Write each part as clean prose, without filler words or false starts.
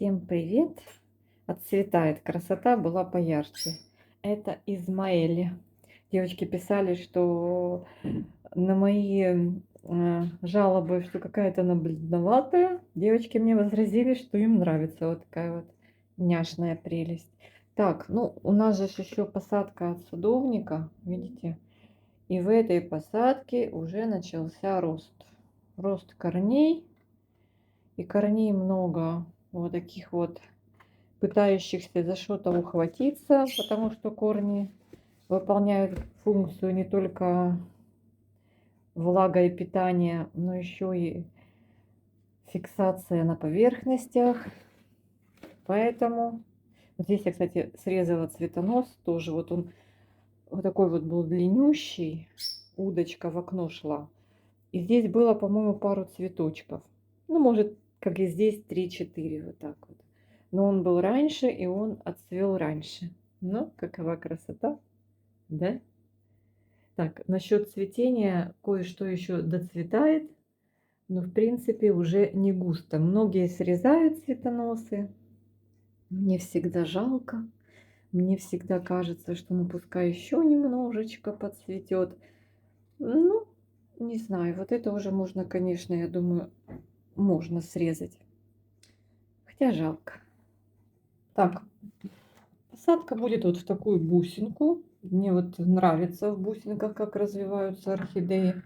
Всем привет! Отцветает красота, была поярче. Это Измаэли. Девочки писали, что на мои жалобы, что какая-то она бледноватая, девочки мне возразили, что им нравится вот такая вот няшная прелесть. Так, ну у нас же еще посадка от садовника, видите? И в этой посадке уже начался рост. Рост корней. И корней много вот таких вот пытающихся за что-то ухватиться, потому что корни выполняют функцию не только влага и питания, но еще и фиксация на поверхностях. Поэтому вот здесь я, кстати, срезала цветонос, тоже вот он вот такой вот был длиннющий, удочка в окно шла. И здесь было, по-моему, пару цветочков. Ну, может, как и здесь, 3-4 вот так вот. Но он был раньше, и он отцвел раньше. Ну, какова красота, да? Так, насчет цветения кое-что еще доцветает, но в принципе уже не густо. Многие срезают цветоносы. Мне всегда жалко. Мне всегда кажется, что ну пускай еще немножечко подцветет. Ну, не знаю, вот это уже можно, конечно, я думаю, можно срезать. Хотя жалко. Так, посадка будет вот в такую бусинку. Мне вот нравится в бусинках, как развиваются орхидеи.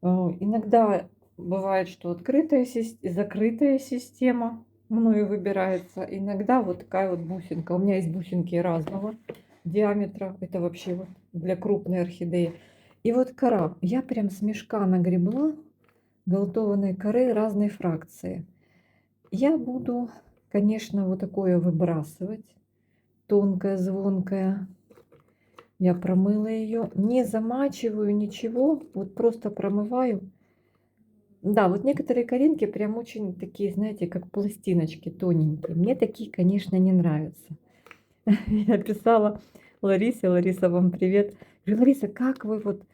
Иногда бывает, что открытая и закрытая система мною выбирается. Иногда вот такая вот бусинка. У меня есть бусинки разного диаметра. Это вообще вот для крупной орхидеи. И вот кора. Я прям с мешка нагребла голтованной коры разной фракции. Я буду, конечно, вот такое выбрасывать. Тонкая, звонкая. Я промыла ее. Не замачиваю ничего. Вот просто промываю. Да, вот некоторые коринки прям очень такие, знаете, как пластиночки тоненькие. Мне такие, конечно, не нравятся. Я писала Ларисе. Лариса, вам привет. Говорю, Лариса, как вы вот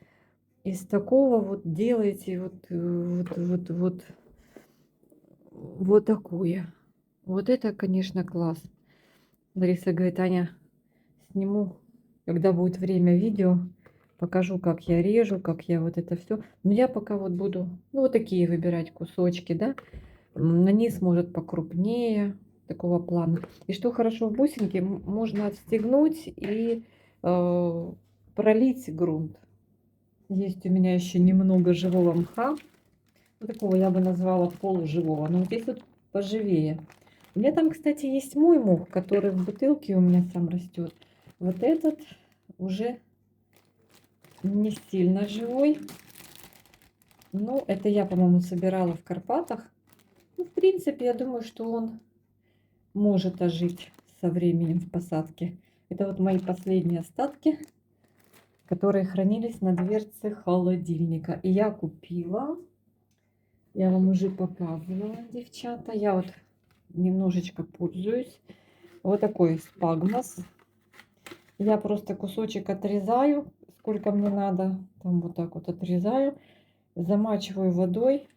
из такого вот делаете вот такое? Вот это, конечно, класс. Лариса говорит, Аня, сниму, когда будет время, видео, покажу, как я режу, как я вот это все. Но я пока вот буду, ну, вот такие выбирать кусочки, да. На низ может покрупнее, такого плана. И что хорошо в бусинке, можно отстегнуть и пролить грунт. Есть у меня еще немного живого мха. Вот такого я бы назвала полуживого. Но здесь вот поживее. У меня там, кстати, есть мой мох, который в бутылке у меня сам растет. Вот этот уже не сильно живой. Ну, это я, по-моему, собирала в Карпатах. Ну, в принципе, я думаю, что он может ожить со временем в посадке. Это вот мои последние остатки, которые хранились на дверце холодильника. И я купила, я вам уже показывала, девчата. Я вот немножечко пользуюсь. Вот такой спагмос. Я просто кусочек отрезаю, сколько мне надо. Там вот так вот отрезаю. Замачиваю водой.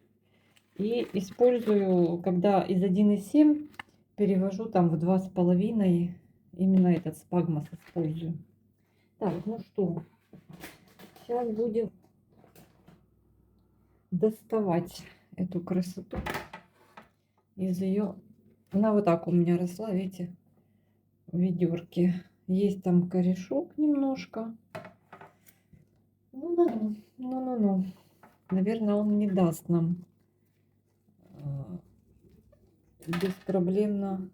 И использую, когда из 1,7 перевожу там в 2,5. Именно этот спагмос использую. Так, ну что, сейчас будем доставать эту красоту из ее. Она вот так у меня росла, видите, в ведерке. Есть там корешок немножко. Ну. Наверное, он не даст нам беспроблемно,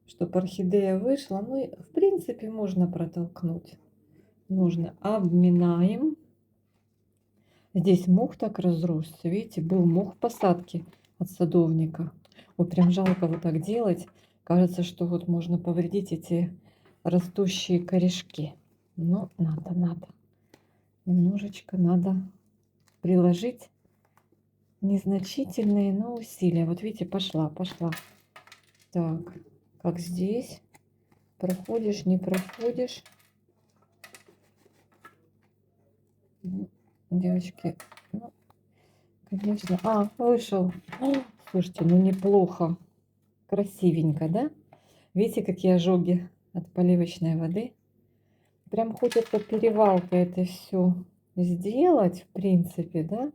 чтобы орхидея вышла. Ну, и, в принципе, можно протолкнуть. Нужно обминаем. Здесь мох так разросся. Видите, был мох посадки от садовника. Вот прям жалко вот так делать. Кажется, что вот можно повредить эти растущие корешки. Но надо. Немножечко надо приложить незначительные, но усилия. Вот видите, пошла. Так, как здесь. Проходишь, не проходишь. Девочки, ну, конечно. Вышел. Слушайте, ну неплохо. красивенько, да? Видите, какие ожоги от поливочной воды? Прям хочется перевалкой это все сделать, в принципе, да?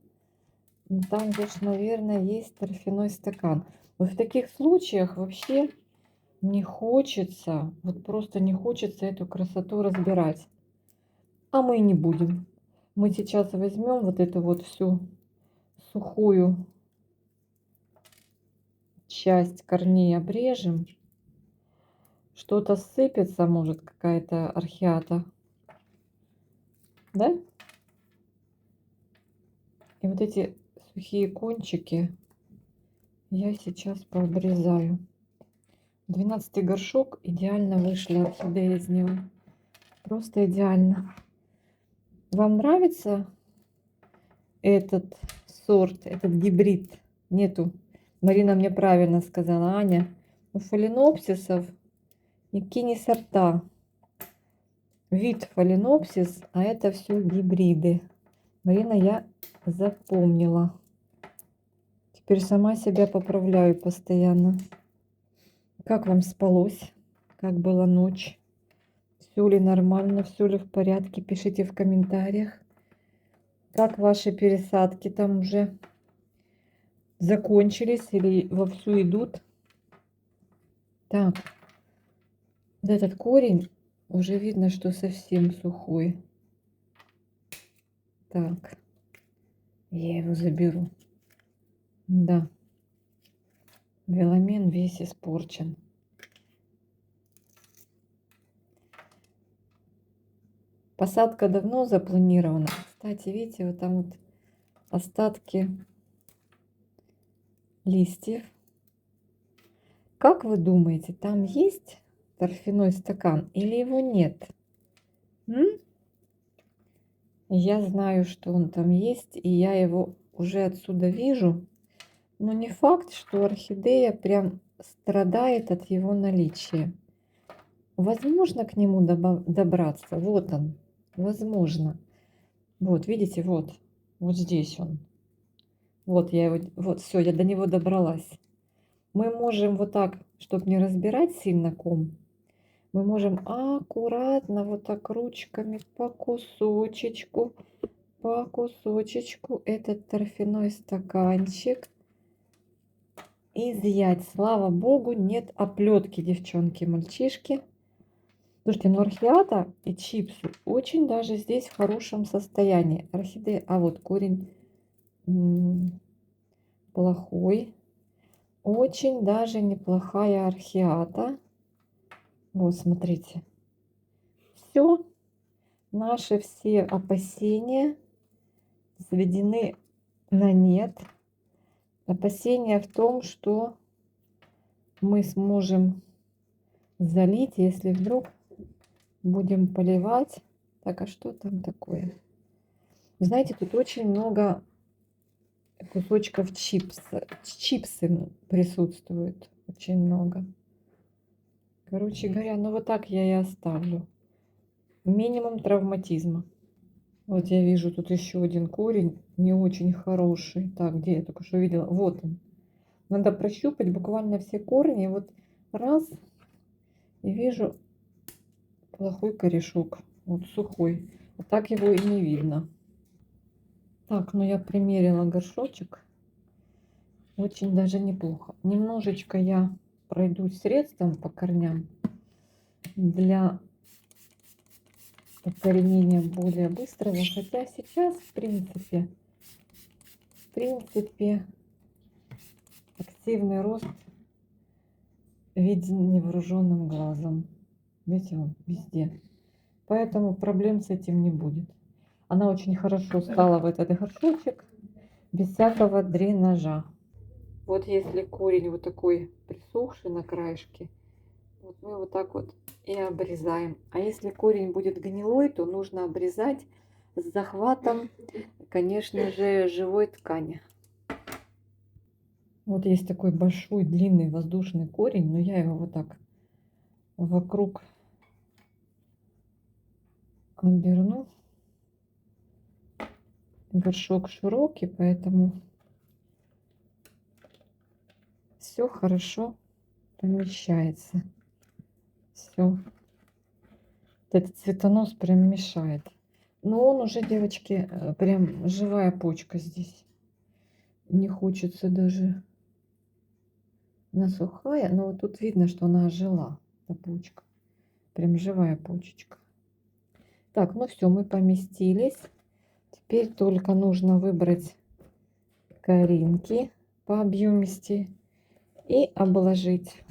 Ну, там же, наверное, есть торфяной стакан. Вот в таких случаях вообще не хочется, вот просто не хочется эту красоту разбирать. А мы и не будем. Мы сейчас возьмем вот эту вот всю сухую часть корней обрежем. Что-то сыпется, может, какая-то археата. Да? И вот эти сухие кончики я сейчас пообрезаю. 12-й горшок идеально вышла орхидея из него. Просто идеально. Вам нравится этот сорт, этот гибрид? Нету. Марина мне правильно сказала, Аня. У фаленопсисов никакие не сорта. Вид фаленопсис, а это все гибриды. Марина, я запомнила. Теперь сама себя поправляю постоянно. Как вам спалось? Как была ночь? Все ли нормально? Все ли в порядке? Пишите в комментариях. Как ваши пересадки там уже закончились или вовсю идут? Так, вот этот корень уже видно, что совсем сухой. Так, я его заберу. Да, веломен весь испорчен. Посадка давно запланирована. Кстати, видите, вот там вот остатки листьев. Как вы думаете, там есть торфяной стакан или его нет? М? Я знаю, что он там есть, и я его уже отсюда вижу. Но не факт, что орхидея прям страдает от его наличия. Возможно к нему добраться. Вот он. Возможно. Вот, видите, вот. Вот здесь он. Вот я его, вот все, я до него добралась. Мы можем вот так, чтобы не разбирать сильно ком, мы можем аккуратно вот так ручками по кусочечку этот торфяной стаканчик изъять. Слава богу, нет оплетки, девчонки, мальчишки. Слушайте, ну орхиата и чипсы очень даже здесь в хорошем состоянии. Орхидея, а вот корень плохой. Очень даже неплохая орхиата. Вот, смотрите. Все, наши все опасения сведены на нет. Опасения в том, что мы сможем залить, если вдруг будем поливать. Так, а что там такое? Вы знаете, тут очень много кусочков чипсы присутствуют. Очень много. Короче говоря, ну вот так я и оставлю. Минимум травматизма. Вот я вижу тут еще один корень, не очень хороший. Так, где я только что видела? Вот он. Надо прощупать буквально все корни. Вот раз, и вижу плохой корешок. Вот сухой. А так его и не видно. Так, ну я примерила горшочек. Очень даже неплохо. Немножечко я пройдусь средством по корням для укоренения более быстрого. Хотя сейчас, в принципе, активный рост виден невооруженным глазом. Видите, он везде. Поэтому проблем с этим не будет. Она очень хорошо стала в этот горшочек без всякого дренажа. Вот если корень вот такой присохший на краешке, вот мы вот так вот и обрезаем. А если корень будет гнилой, то нужно обрезать с захватом, конечно же, живой ткани. Вот есть такой большой длинный воздушный корень, но я его вот так вокруг оберну. Горшок широкий, поэтому все хорошо помещается. Все. Вот этот цветонос прям мешает. Но он уже, девочки, прям живая почка здесь. Не хочется даже. Она сухая, но вот тут видно, что она ожила, эта почка. Прям живая почечка. Так, ну все, мы поместились. Теперь только нужно выбрать коринки по объемисти и обложить.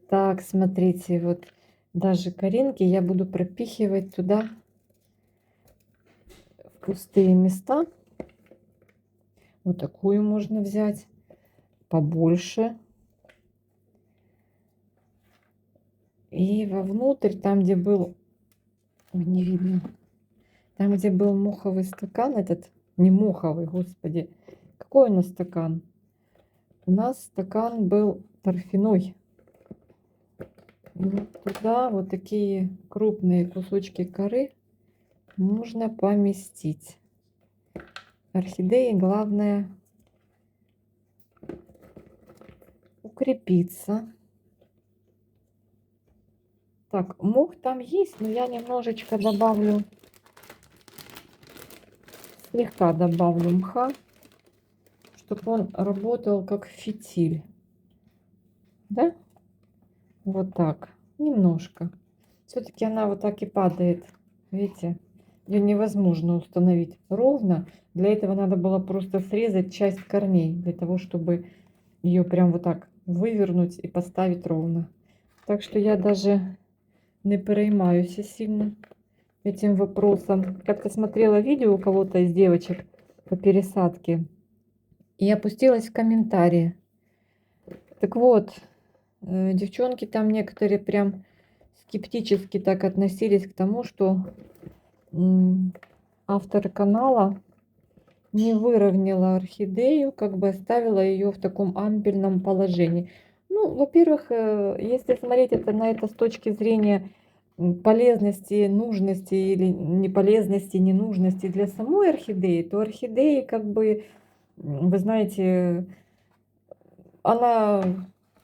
Так, смотрите, вот даже коринки я буду пропихивать туда в пустые места. Вот такую можно взять побольше. И вовнутрь, там, где был, ой, не видно, там, где был моховый стакан, этот, не моховый, господи, какой у нас стакан? У нас стакан был торфяной. И вот туда вот такие крупные кусочки коры можно поместить. Орхидеи главное укрепиться. Так, мох там есть, но я немножечко добавлю, слегка добавлю мха, чтобы он работал как фитиль. Да? Вот так. Немножко. Все-таки она вот так и падает. Видите? Ее невозможно установить ровно. Для этого надо было просто срезать часть корней, для того, чтобы ее прям вот так вывернуть и поставить ровно. Так что я даже не переймаюсь сильно этим вопросом. Как-то смотрела видео у кого-то из девочек по пересадке и опустилась в комментарии. Так вот, девчонки там некоторые прям скептически так относились к тому, что автор канала не выровняла орхидею, как бы оставила ее в таком ампельном положении. Ну, во-первых, если смотреть на это с точки зрения полезности, нужности или неполезности, ненужности для самой орхидеи, то орхидеи, как бы, вы знаете, она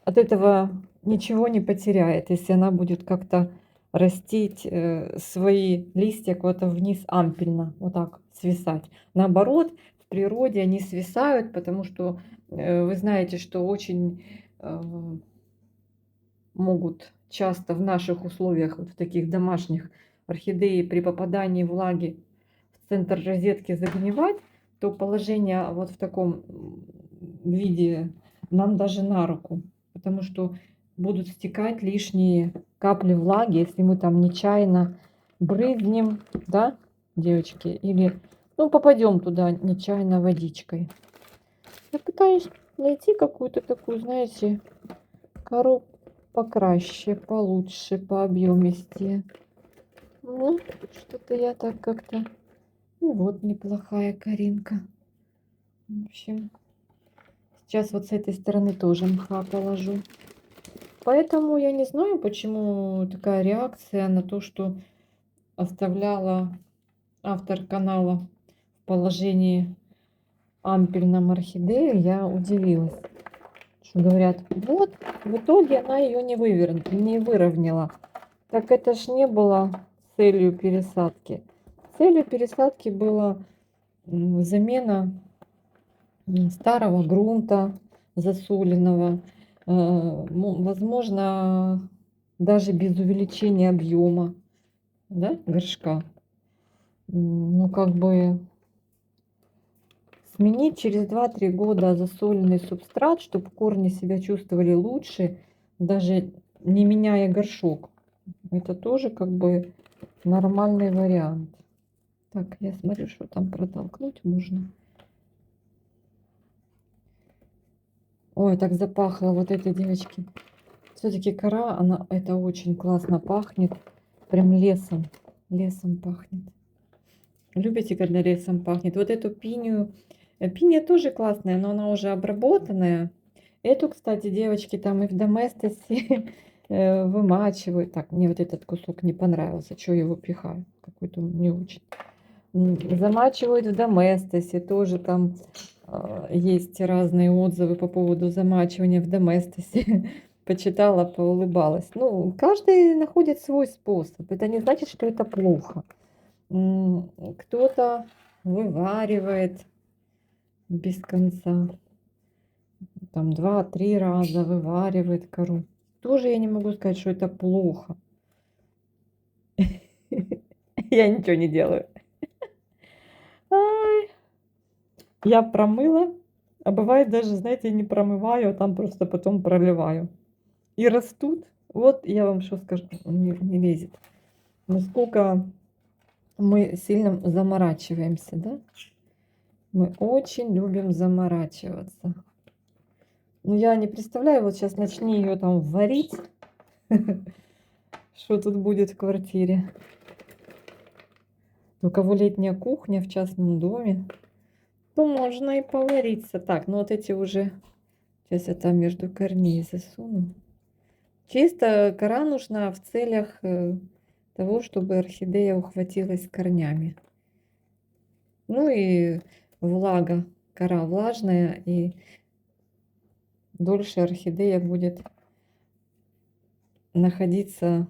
от этого ничего не потеряет, если она будет как-то растить свои листья куда-то вниз ампельно, вот так свисать. Наоборот, в природе они свисают, потому что вы знаете, что очень могут часто в наших условиях, вот в таких домашних, орхидеи при попадании влаги в центр розетки загнивать, то положение вот в таком виде нам даже на руку, потому что будут стекать лишние капли влаги, если мы там нечаянно брызнем, да, девочки, или ну попадем туда нечаянно водичкой. Я пытаюсь найти какую-то такую, знаете, кору покраще, получше, по объемисти. Ну, что-то я так как-то... Ну вот, неплохая коринка. В общем, сейчас вот с этой стороны тоже мха положу. Поэтому я не знаю, почему такая реакция на то, что оставляла автор канала в положении ампельном орхидею. Я удивилась, что говорят, вот, в итоге она ее не выровняла. Так это ж не было целью пересадки. Целью пересадки была замена старого грунта засоленного, возможно, даже без увеличения объема, да, горшка. Ну, как бы сменить через 2-3 года засоленный субстрат, чтобы корни себя чувствовали лучше, даже не меняя горшок. Это тоже как бы нормальный вариант. Так, я смотрю, что там протолкнуть можно. Ой, так запахло вот этой девочки. Все-таки кора, она, это очень классно пахнет. Прям лесом. Лесом пахнет. Любите, когда лесом пахнет? Вот эту пинию. Пиния тоже классная, но она уже обработанная. Эту, кстати, девочки там и в Доместосе вымачивают. Так, мне вот этот кусок не понравился. Что я его пихаю? Какой-то он не очень. Замачивают в Доместосе. Тоже там есть разные отзывы по поводу замачивания в доместосе. Почитала, поулыбалась. Ну, каждый находит свой способ. Это не значит, что это плохо. Кто-то вываривает без конца. Там 2-3 раза вываривает кору. Тоже я не могу сказать, что это плохо. Я ничего не делаю. Ай, я промыла, а бывает даже, знаете, не промываю, а там просто потом проливаю. И растут. Вот я вам что скажу, не лезет. Насколько мы сильно заморачиваемся, да? Мы очень любим заморачиваться. Ну, я не представляю, вот сейчас начни ее там варить, что тут будет в квартире. У кого летняя кухня в частном доме, то можно и повариться. Так, ну вот эти уже, сейчас я там между корней засуну. Чисто кора нужна в целях того, чтобы орхидея ухватилась корнями. Ну и влага, кора влажная, и дольше орхидея будет находиться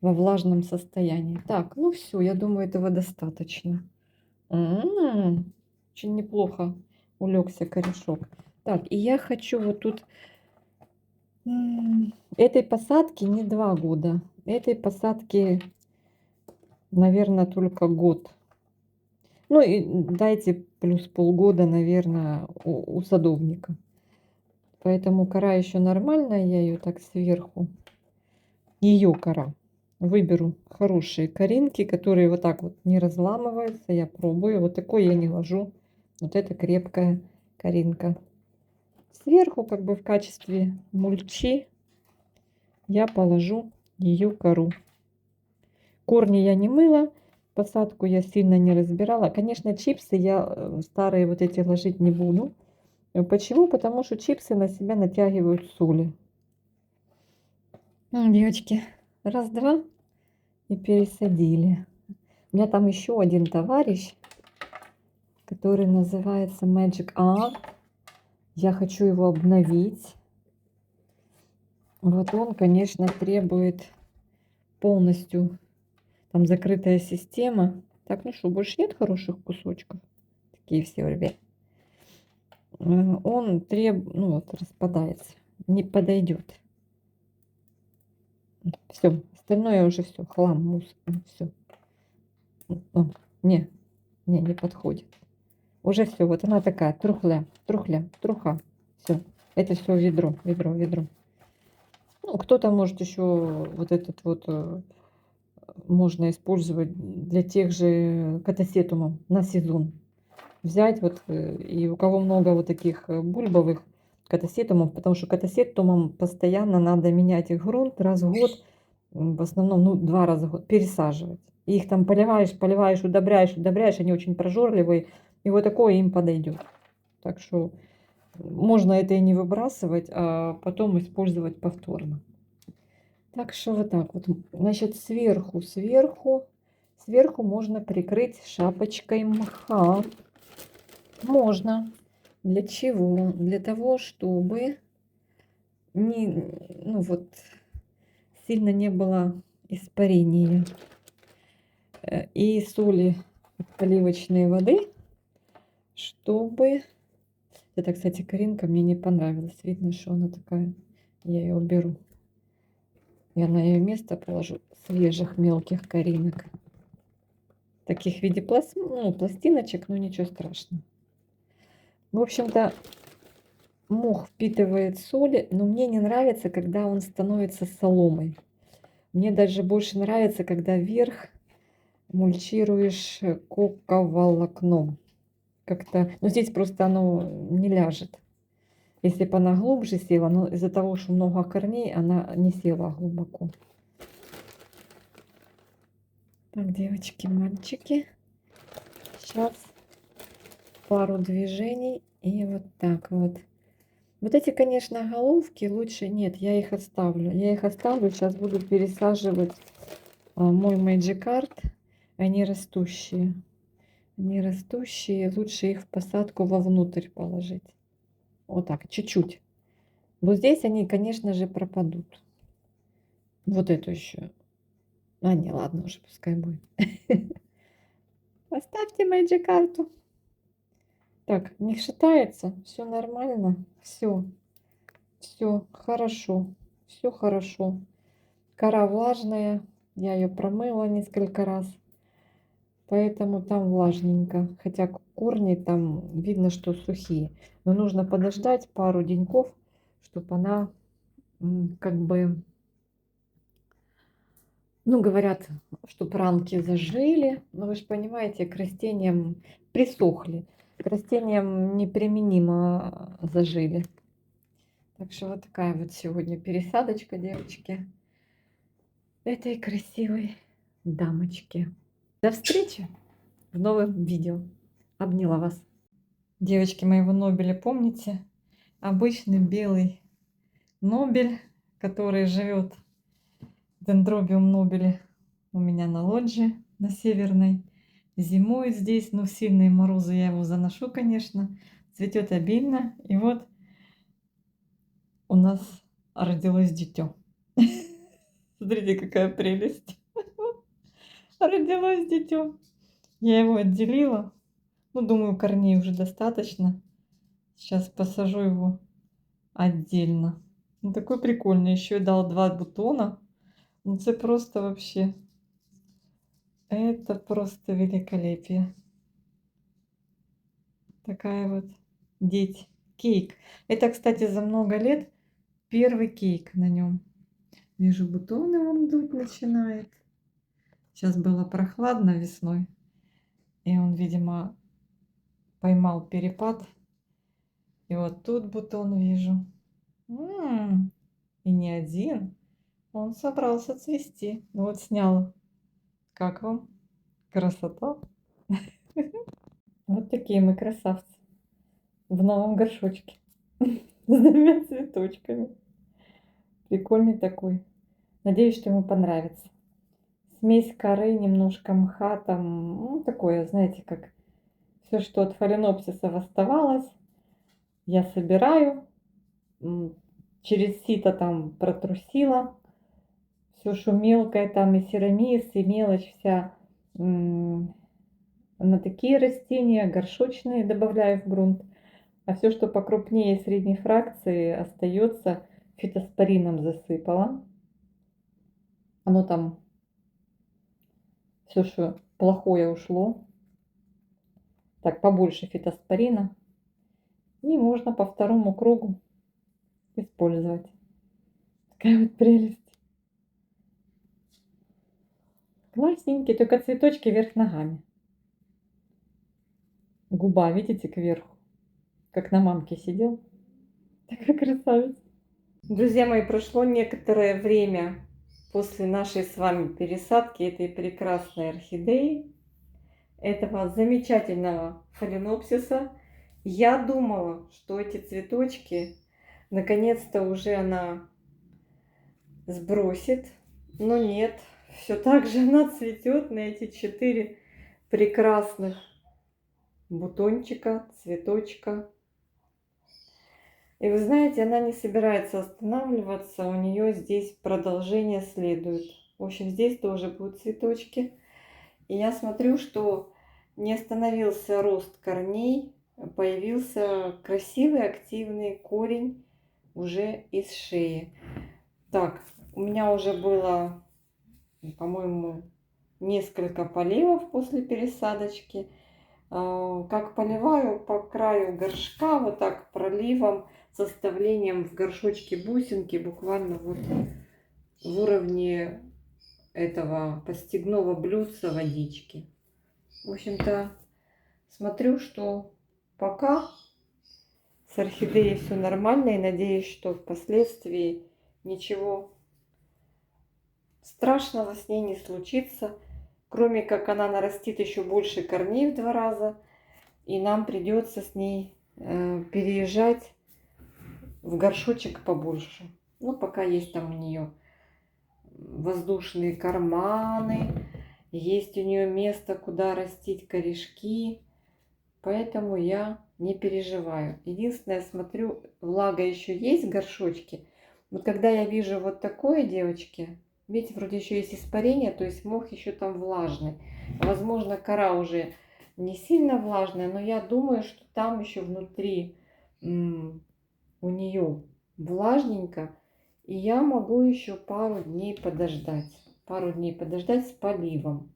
во влажном состоянии. Так, ну все, я думаю, этого достаточно. Очень неплохо улегся корешок. Так, и я хочу вот тут этой посадки не 2 года. Этой посадки, наверное, только год. Ну и дайте плюс полгода, наверное, у садовника. Поэтому кора еще нормальная, я ее так сверху. Ее кора. Выберу хорошие коринки, которые вот так вот не разламываются. Я пробую. Вот такой я не ложу. Вот это крепкая коринка. Сверху, как бы в качестве мульчи, я положу ее кору. Корни я не мыла, посадку я сильно не разбирала. Конечно, чипсы я старые вот эти ложить не буду. Почему? Потому что чипсы на себя натягивают соли. Девочки, раз-два и пересадили. У меня там еще один товарищ, который называется Magic Art. Я хочу его обновить. Вот он, конечно, требует полностью, там закрытая система. Так, ну что, больше нет хороших кусочков? Такие все, ребят. Он ну вот, распадается, не подойдет. Все, остальное уже все, хлам, мусор, все. Не подходит. Уже все, вот она такая, труха. Все, это все ведро. Ну, кто-то может еще вот этот вот можно использовать для тех же катасетумов на сезон. Взять вот, и у кого много вот таких бульбовых катасетумов, потому что катасетумам постоянно надо менять их грунт раз в год, в основном, ну, 2 раза в год, пересаживать. И их там поливаешь, удобряешь, они очень прожорливые, и вот такое им подойдет. Так что можно это и не выбрасывать, а потом использовать повторно. Так что вот так вот. Значит, сверху можно прикрыть шапочкой мха. Можно. Для чего? Для того, чтобы ну вот, сильно не было испарения и соли поливочной воды, чтобы... Это, кстати, коринка мне не понравилась. Видно, что она такая. Я ее уберу. Я на ее место положу свежих мелких коринок. Таких в виде пластиночек, но ничего страшного. В общем-то, мох впитывает соли, но мне не нравится, когда он становится соломой. Мне даже больше нравится, когда вверх мульчируешь коковолокном. Как-то, ну здесь просто оно не ляжет. Если бы она глубже села, но из-за того, что много корней, она не села глубоко. Так, девочки, мальчики, сейчас пару движений и вот так вот. Вот эти, конечно, головки лучше нет, я их оставлю. Сейчас буду пересаживать мой Magic Art. Они растущие. Они растущие, лучше их в посадку вовнутрь положить. Вот так, чуть-чуть. Вот здесь они, конечно же, пропадут. Вот эту еще. А, не, ладно уже, пускай будет. Поставьте Magikarp. Так, не шатается, все нормально, все хорошо, все хорошо. Кора влажная, я ее промыла несколько раз, поэтому там влажненько. Хотя корни там видно, что сухие. Но нужно подождать пару деньков, чтобы она как бы, ну, говорят, что ранки зажили. Но вы же понимаете, к растениям присохли. К растениям неприменимо зажили. Так что вот такая вот сегодня пересадочка, девочки, этой красивой дамочки. До встречи в новом видео. Обняла вас. Девочки моего Нобеля, помните? Обычный белый Нобель, который живет, дендробиум Нобеля, у меня на лоджии, на северной. Зимует здесь, но в сильные морозы я его заношу, конечно. Цветет обильно. И вот у нас родилось дитё. Смотрите, какая прелесть. Родилось дитё. Я его отделила. Ну, думаю, корней уже достаточно. Сейчас посажу его отдельно. Ну, такой прикольный. Еще и дал 2 бутона. Ну, это просто вообще. Это просто великолепие. Такая вот деть. Кейк. Это, кстати, за много лет первый кейк на нем. Вижу, бутоны он дуть начинает. Сейчас было прохладно весной. И он, видимо, поймал перепад. И вот тут бутон вижу. И не один. Он собрался цвести. Ну вот снял. Как вам? Красота. Вот такие мы красавцы. В новом горшочке. С 2 цветочками. Прикольный такой. Надеюсь, что ему понравится. Смесь коры, немножко мха там. Ну, такое, знаете, как все, что от фаленопсисов оставалось. Я собираю. Через сито там протрусила. Все, что мелкое, там и серамис, и мелочь вся на такие растения, горшочные добавляю в грунт. А все, что покрупнее средней фракции, остается, фитоспорином засыпала. Оно там, все, что плохое, ушло. Так, побольше фитоспорина. И можно по второму кругу использовать. Такая вот прелесть. Классненький, только цветочки вверх ногами. Губа, видите, кверху. Как на мамке сидел. Такая красавица. Друзья мои, прошло некоторое время после нашей с вами пересадки этой прекрасной орхидеи, этого замечательного фаленопсиса. Я думала, что эти цветочки наконец-то уже она сбросит, но нет, все так же она цветет на эти 4 прекрасных бутончика, цветочка. И вы знаете, она не собирается останавливаться, у нее здесь продолжение следует. В общем, здесь тоже будут цветочки. И я смотрю, что не остановился рост корней, появился красивый активный корень уже из шеи. Так, у меня уже было, по-моему, несколько поливов после пересадочки. Как поливаю по краю горшка, вот так проливом, с оставлением в горшочке бусинки, буквально вот в уровне этого постигного блюдца водички. В общем-то, смотрю, что пока с орхидеей все нормально, и надеюсь, что впоследствии ничего страшного с ней не случится, кроме как она нарастит еще больше корней в 2 раза, и нам придется с ней переезжать в горшочек побольше. Ну, пока есть там у нее воздушные карманы, есть у нее место, куда растить корешки, поэтому я не переживаю. Единственное, смотрю, влага еще есть в горшочке. Вот когда я вижу вот такое, девочки, видите, вроде еще есть испарение, то есть мох еще там влажный. Возможно, кора уже не сильно влажная, но я думаю, что там еще внутри у нее влажненько. И я могу еще пару дней подождать. Пару дней подождать с поливом.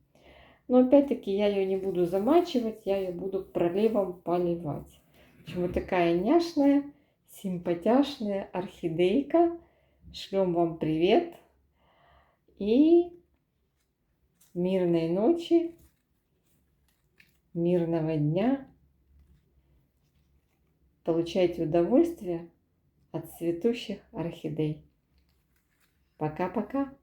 Но опять-таки я ее не буду замачивать, я ее буду проливом поливать. В общем, вот такая няшная, симпатяшная орхидейка. Шлем вам привет и мирной ночи, мирного дня. Получайте удовольствие от цветущих орхидей. Пока-пока.